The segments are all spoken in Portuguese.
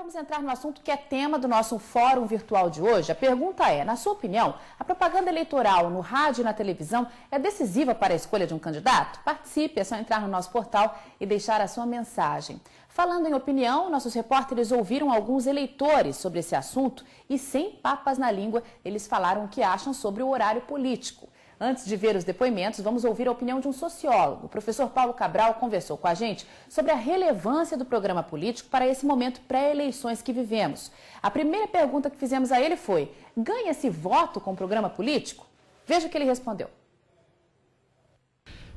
vamos entrar no assunto que é tema do nosso fórum virtual de hoje. A pergunta é, na sua opinião, a propaganda eleitoral no rádio e na televisão é decisiva para a escolha de um candidato? Participe, é só entrar no nosso portal e deixar a sua mensagem. Falando em opinião, nossos repórteres ouviram alguns eleitores sobre esse assunto e, sem papas na língua, eles falaram o que acham sobre o horário político. Antes de ver os depoimentos, vamos ouvir a opinião de um sociólogo. O professor Paulo Cabral conversou com a gente sobre a relevância do programa político para esse momento pré-eleições que vivemos. A primeira pergunta que fizemos a ele foi: ganha-se voto com o programa político? Veja o que ele respondeu.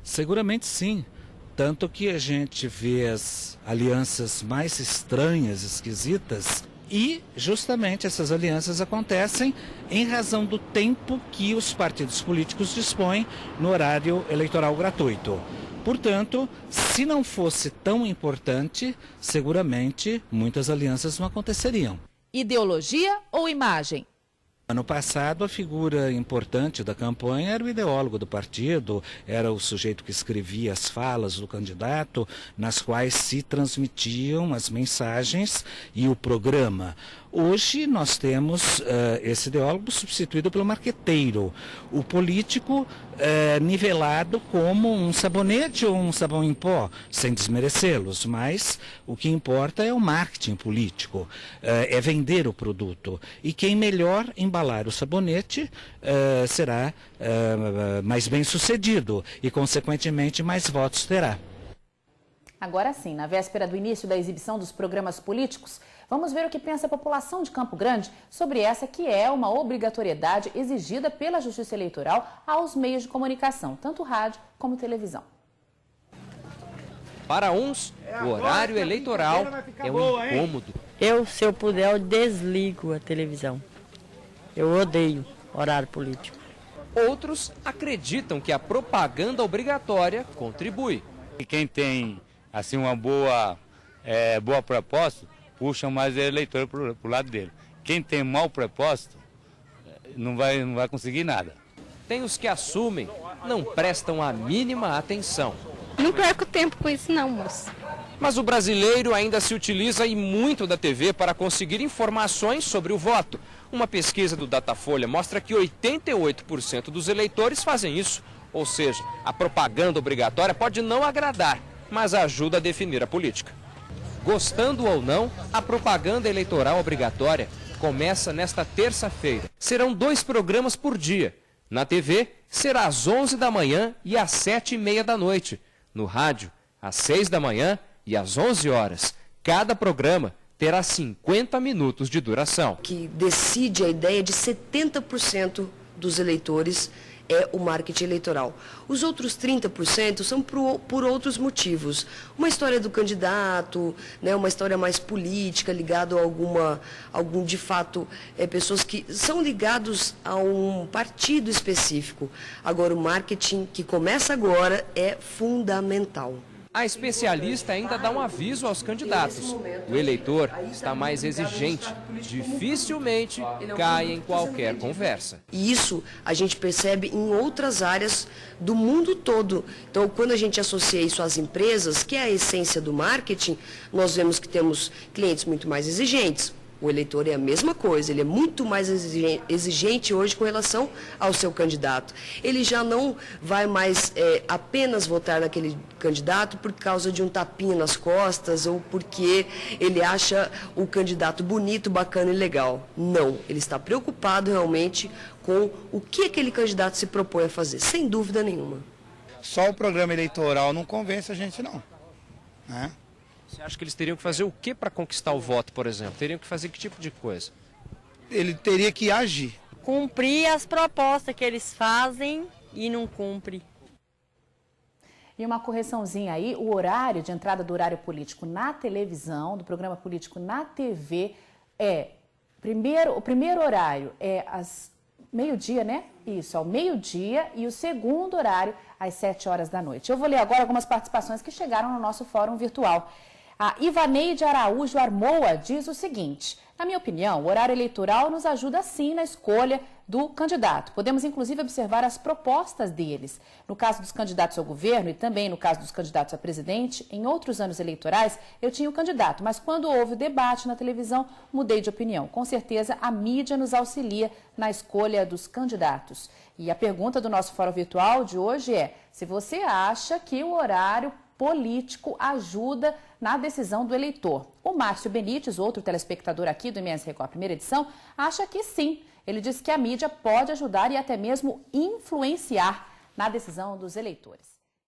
Seguramente sim. Tanto que a gente vê as alianças mais estranhas, esquisitas, e justamente essas alianças acontecem em razão do tempo que os partidos políticos dispõem no horário eleitoral gratuito. Portanto, se não fosse tão importante, seguramente muitas alianças não aconteceriam. Ideologia ou imagem? Ano passado, a figura importante da campanha era o ideólogo do partido, era o sujeito que escrevia as falas do candidato, nas quais se transmitiam as mensagens e o programa. Hoje nós temos esse ideólogo substituído pelo marqueteiro, o político nivelado como um sabonete ou um sabão em pó, sem desmerecê-los, mas o que importa é o marketing político, é vender o produto. E quem melhor embalar o sabonete será mais bem sucedido e, consequentemente, mais votos terá. Agora sim, na véspera do início da exibição dos programas políticos, vamos ver o que pensa a população de Campo Grande sobre essa que é uma obrigatoriedade exigida pela Justiça Eleitoral aos meios de comunicação, tanto rádio como televisão. Para uns, o horário eleitoral é um incômodo. Se eu puder, eu desligo a televisão. Eu odeio horário político. Outros acreditam que a propaganda obrigatória contribui. E quem tem assim uma boa proposta, puxa mais eleitor para o lado dele. Quem tem mau propósito, não vai conseguir nada. Tem os que assumem, não prestam a mínima atenção. Não perco tempo com isso não, moço. Mas o brasileiro ainda se utiliza e muito da TV para conseguir informações sobre o voto. Uma pesquisa do Datafolha mostra que 88% dos eleitores fazem isso. Ou seja, a propaganda obrigatória pode não agradar, mas ajuda a definir a política. Gostando ou não, a propaganda eleitoral obrigatória começa nesta terça-feira. Serão 2 programas por dia. Na TV, será às 11 da manhã e às 7h30 da noite. No rádio, às 6 da manhã e às 11 horas. Cada programa terá 50 minutos de duração. Que decide a ideia de 70% dos eleitores é o marketing eleitoral. Os outros 30% são por outros motivos. Uma história do candidato, né, uma história mais política, ligado a algum de fato, pessoas que são ligados a um partido específico. Agora, o marketing que começa agora é fundamental. A especialista ainda dá um aviso aos candidatos. O eleitor está mais exigente, dificilmente cai em qualquer conversa. E isso a gente percebe em outras áreas do mundo todo. Então, quando a gente associa isso às empresas, que é a essência do marketing, nós vemos que temos clientes muito mais exigentes. O eleitor é a mesma coisa, ele é muito mais exigente hoje com relação ao seu candidato. Ele já não vai mais apenas votar naquele candidato por causa de um tapinha nas costas ou porque ele acha o candidato bonito, bacana e legal. Não, ele está preocupado realmente com o que aquele candidato se propõe a fazer, sem dúvida nenhuma. Só o programa eleitoral não convence a gente não, né? Você acha que eles teriam que fazer o que para conquistar o voto, por exemplo? Teriam que fazer que tipo de coisa? Ele teria que agir. Cumprir as propostas que eles fazem e não cumpre. E uma correçãozinha aí, o horário de entrada do horário político na televisão, do programa político na TV, o primeiro horário é às meio-dia, né? Isso, ao meio-dia, e o segundo horário às 7 horas da noite. Eu vou ler agora algumas participações que chegaram no nosso fórum virtual. A Ivaneide Araújo Armoa diz o seguinte: na minha opinião, o horário eleitoral nos ajuda sim na escolha do candidato. Podemos, inclusive, observar as propostas deles. No caso dos candidatos ao governo e também no caso dos candidatos a presidente, em outros anos eleitorais, eu tinha o candidato, mas quando houve o debate na televisão, mudei de opinião. Com certeza, a mídia nos auxilia na escolha dos candidatos. E a pergunta do nosso fórum virtual de hoje é: se você acha que o horário político ajuda na decisão do eleitor? O Márcio Benites, outro telespectador aqui do MS Record Primeira Edição, acha que sim. Ele diz que a mídia pode ajudar e até mesmo influenciar na decisão dos eleitores.